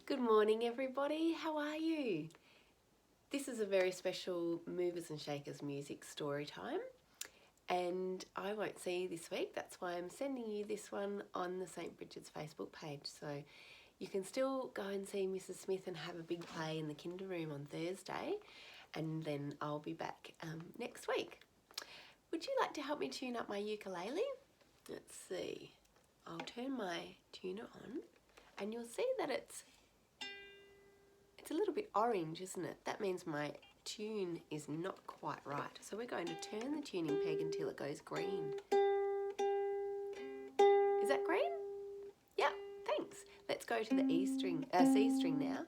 Good morning, everybody. How are you? This is a very special Movers and Shakers music story time, and I won't see you this week. That's why I'm sending you this one on the St. Bridget's Facebook page. So you can still go and see Mrs. Smith and have a big play in the kinder room on Thursday, and then I'll be back next week. Would you like to help me tune up my ukulele? Let's see. I'll turn my tuner on, and you'll see that it's a little bit orange, isn't it? That means my tune is not quite right. So we're going to turn the tuning peg until it goes green. Is that green? Yeah, thanks. Let's go to the C string now.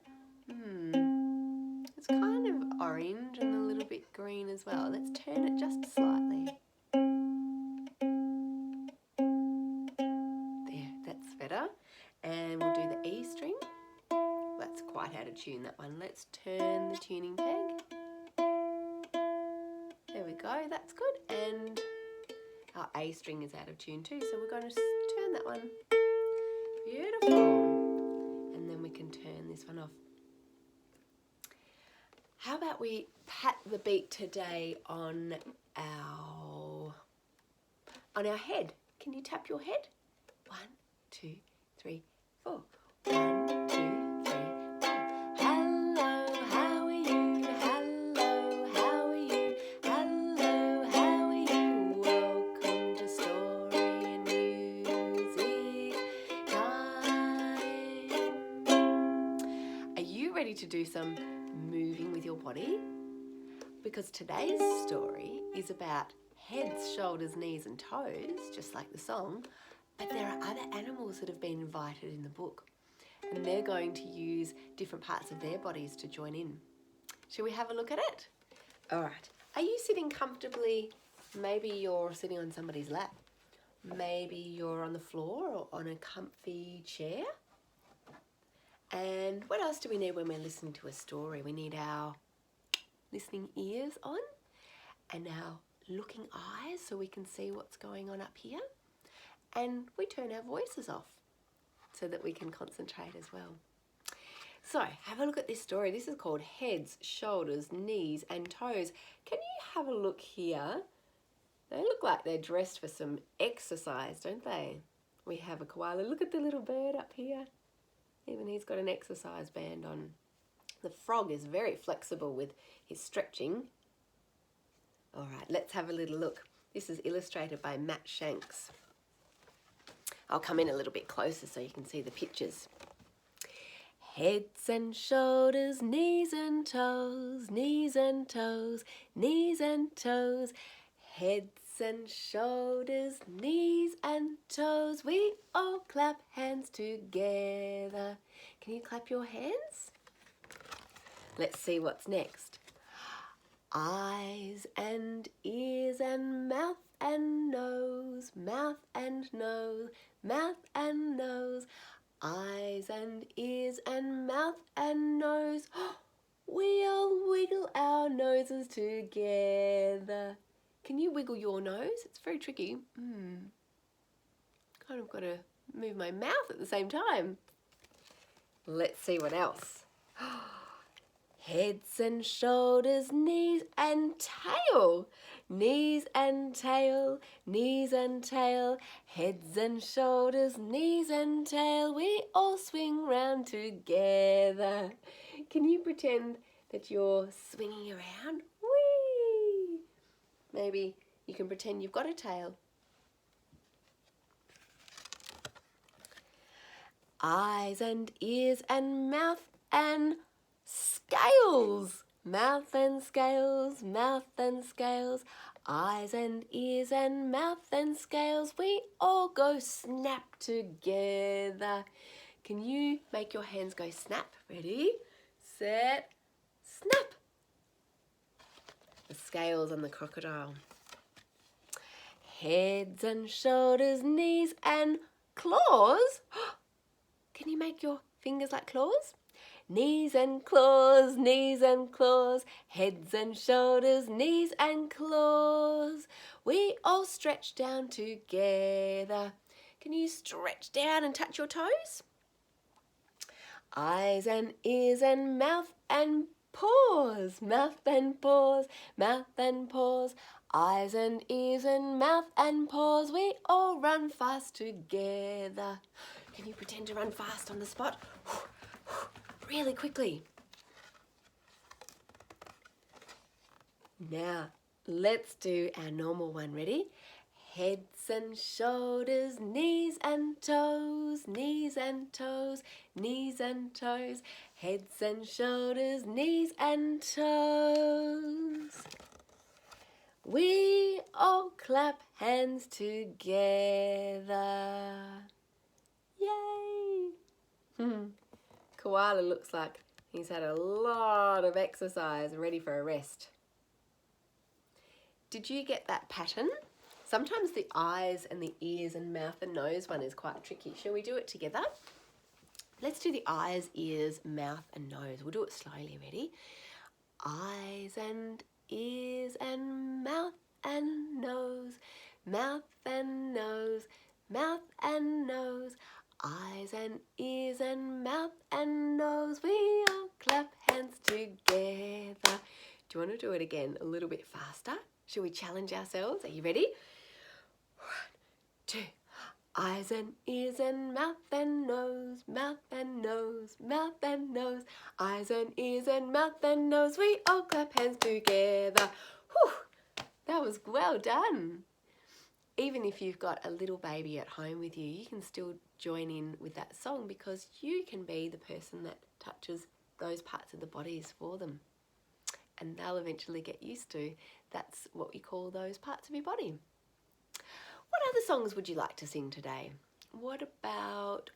It's kind of orange and a little bit green as well. Let's turn it just slightly. There, that's better. And we'll do the E string. That's quite out of tune, that one. Let's turn the tuning peg. There we go, that's good. And our A string is out of tune too, so we're going to turn that one. Beautiful. And then we can turn this one off. How about we pat the beat today on our head? Can you tap your head? 1, 2, 3, 4. 1, 2, 3, 4. Hello, how are you? Hello, how are you? Hello, how are you? Welcome to Story and Music Time. Are you ready to do some moving with your body? Because today's story is about heads, shoulders, knees and toes, just like the song, but there are other animals that have been invited in the book, and they're going to use different parts of their bodies to join in. Shall we have a look at it? All right. Are you sitting comfortably? Maybe you're sitting on somebody's lap. Maybe you're on the floor or on a comfy chair. And what else do we need when we're listening to a story? We need our listening ears on and our looking eyes so we can see what's going on up here. And we turn our voices off so that we can concentrate as well. So have a look at this story. This is called Heads, Shoulders, Knees and Toes. Can you have a look here? They look like they're dressed for some exercise, don't they? We have a koala. Look at the little bird up here. Even he's got an exercise band on. The frog is very flexible with his stretching. All right, let's have a little look. This is illustrated by Matt Shanks. I'll come in a little bit closer so you can see the pictures. Heads and shoulders, knees and toes, knees and toes, knees and toes. Heads and shoulders, knees and toes. We all clap hands together. Can you clap your hands? Let's see what's next. Eyes and ears and mouth and nose, mouth and nose, mouth and nose. Eyes and ears and mouth and nose. We all wiggle our noses together. Can you wiggle your nose? It's very tricky. Kind of got to move my mouth at the same time. Let's see what else. Heads and shoulders, knees and tail. Knees and tail, knees and tail. Heads and shoulders, knees and tail. We all swing round together. Can you pretend that you're swinging around? Whee! Maybe you can pretend you've got a tail. Eyes and ears and mouth and scales. Mouth and scales, mouth and scales. Eyes and ears and mouth and scales. We all go snap together. Can you make your hands go snap? Ready, set, snap. The scales on the crocodile. Heads and shoulders, knees and claws. Can you make your fingers like claws? Knees and claws, knees and claws. Heads and shoulders, knees and claws. We all stretch down together. Can you stretch down and touch your toes? Eyes and ears and mouth and paws, mouth and paws, mouth and paws. Eyes and ears and mouth and paws, we all run fast together. Can you pretend to run fast on the spot? Really quickly. Now, let's do our normal one. Ready? Heads and shoulders, knees and toes, knees and toes, knees and toes. Heads and shoulders, knees and toes. We all clap hands together. Yay! Koala looks like he's had a lot of exercise and ready for a rest. Did you get that pattern? Sometimes the eyes and the ears and mouth and nose one is quite tricky. Shall we do it together? Let's do the eyes, ears, mouth and nose. We'll do it slowly. Ready? Eyes and ears and mouth and nose, mouth and nose, mouth and nose. Eyes and ears and mouth and nose. We all clap hands together. Do you want to do it again a little bit faster? Shall we challenge ourselves? Are you ready? 1, 2. Eyes and ears and mouth and nose, mouth and nose, mouth and nose. Eyes and ears and mouth and nose. We all clap hands together. Whew, that was well done. Even if you've got a little baby at home with you, you can still join in with that song because you can be the person that touches those parts of the bodies for them. And they'll eventually get used to. That's what we call those parts of your body. What other songs would you like to sing today? What about,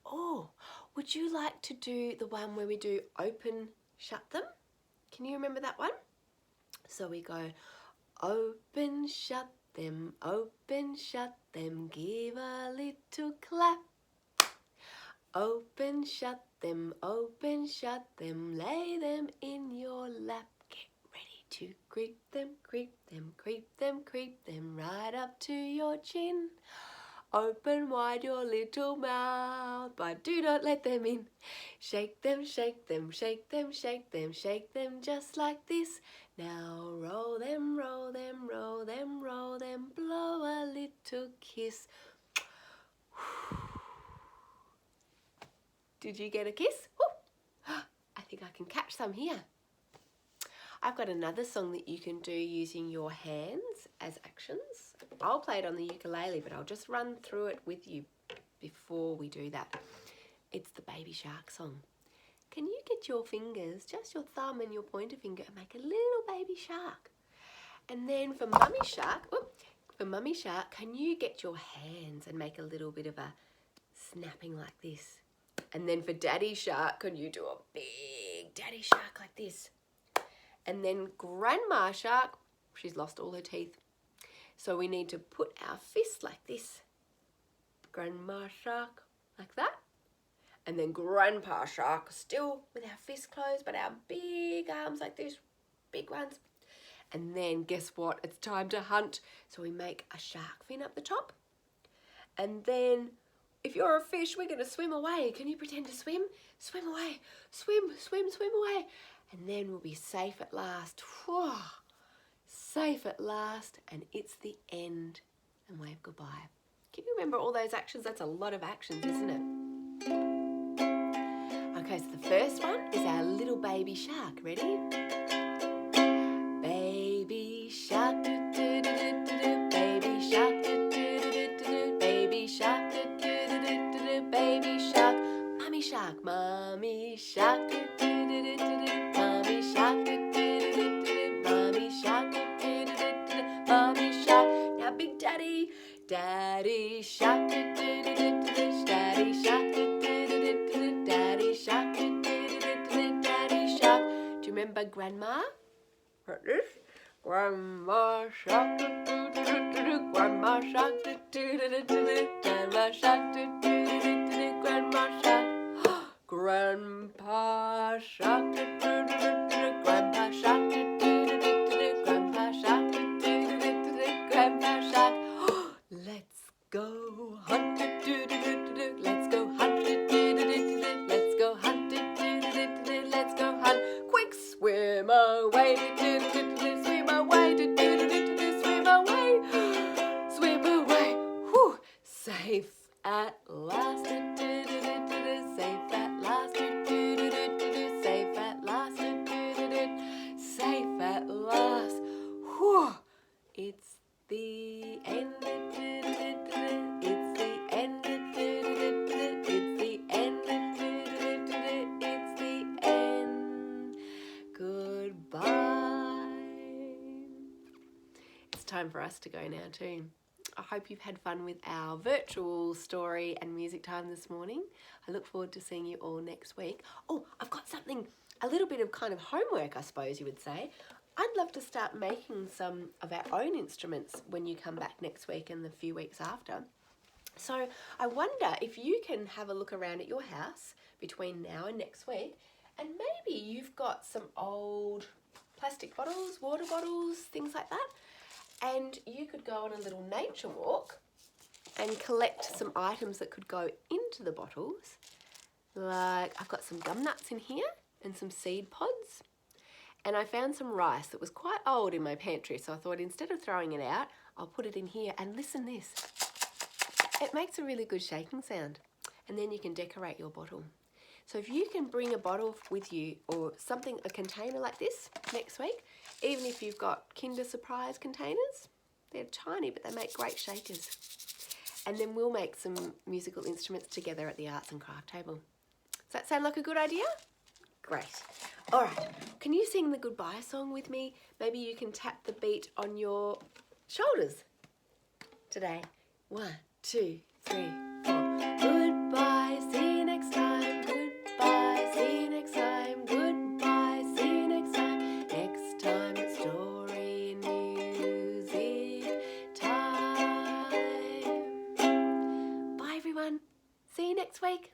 would you like to do the one where we do open, shut them? Can you remember that one? So we go, open, shut them, give a little clap. Open, shut them, lay them in your lap. To creep them, creep them, creep them, creep them right up to your chin. Open wide your little mouth, but do not let them in. Shake them, shake them, shake them, shake them, shake them just like this. Now roll them, roll them, roll them, roll them, blow a little kiss. Did you get a kiss? I think I can catch some here. I've got another song that you can do using your hands as actions. I'll play it on the ukulele, but I'll just run through it with you before we do that. It's the Baby Shark song. Can you get your fingers, just your thumb and your pointer finger, and make a little baby shark? And then for Mummy Shark, can you get your hands and make a little bit of a snapping like this? And then for Daddy Shark, can you do a big Daddy Shark like this? And then Grandma Shark, she's lost all her teeth. So we need to put our fist like this. Grandma Shark, like that. And then Grandpa Shark, still with our fists closed, but our big arms like this, big ones. And then guess what? It's time to hunt. So we make a shark fin up the top. And then if you're a fish, we're going to swim away. Can you pretend to swim? Swim away. Swim, swim, swim away. And then we'll be safe at last. Whew. Safe at last, and it's the end. And wave goodbye. Can you remember all those actions? That's a lot of actions, isn't it? Okay, so the first one is our little baby shark. Ready? Baby shark, do do do do do, baby shark, do do do do, baby shark, do do do do, baby shark, Mummy shark, Mummy shark, do do do do do. Mummy shark, Mummy shark, Mummy shark. Now Big Daddy, Daddy shark, Daddy shark, Daddy shark, Daddy shark. Do you remember Grandma? Like this. Grandma shark, Grandma shark, Grandma shark, Grandma shark. Grandpa shark, Grandpa shark, Grandpa shark, Grandpa shark. Let's go hunt, let's go hunt, let's go hunt, time for us to go now too. I hope you've had fun with our virtual story and music time this morning. I look forward to seeing you all next week. Oh, I've got something, a little bit of kind of homework, I suppose you would say. I'd love to start making some of our own instruments when you come back next week and the few weeks after. So I wonder if you can have a look around at your house between now and next week, and maybe you've got some old plastic bottles, water bottles, things like that, and you could go on a little nature walk and collect some items that could go into the bottles. Like, I've got some gum nuts in here and some seed pods, and I found some rice that was quite old in my pantry, so I thought instead of throwing it out, I'll put it in here. And listen this, it makes a really good shaking sound, and then you can decorate your bottle. So if you can bring a bottle with you or something, a container like this next week, even if you've got Kinder Surprise containers, they're tiny but they make great shakers. And then we'll make some musical instruments together at the arts and craft table. Does that sound like a good idea? Great. All right, can you sing the goodbye song with me? Maybe you can tap the beat on your shoulders today. 1, 2, 3, 4. Goodbye, see you next time. Goodbye, see you next time. Goodbye, see you next time. Next time it's story and music time. Bye everyone. See you next week.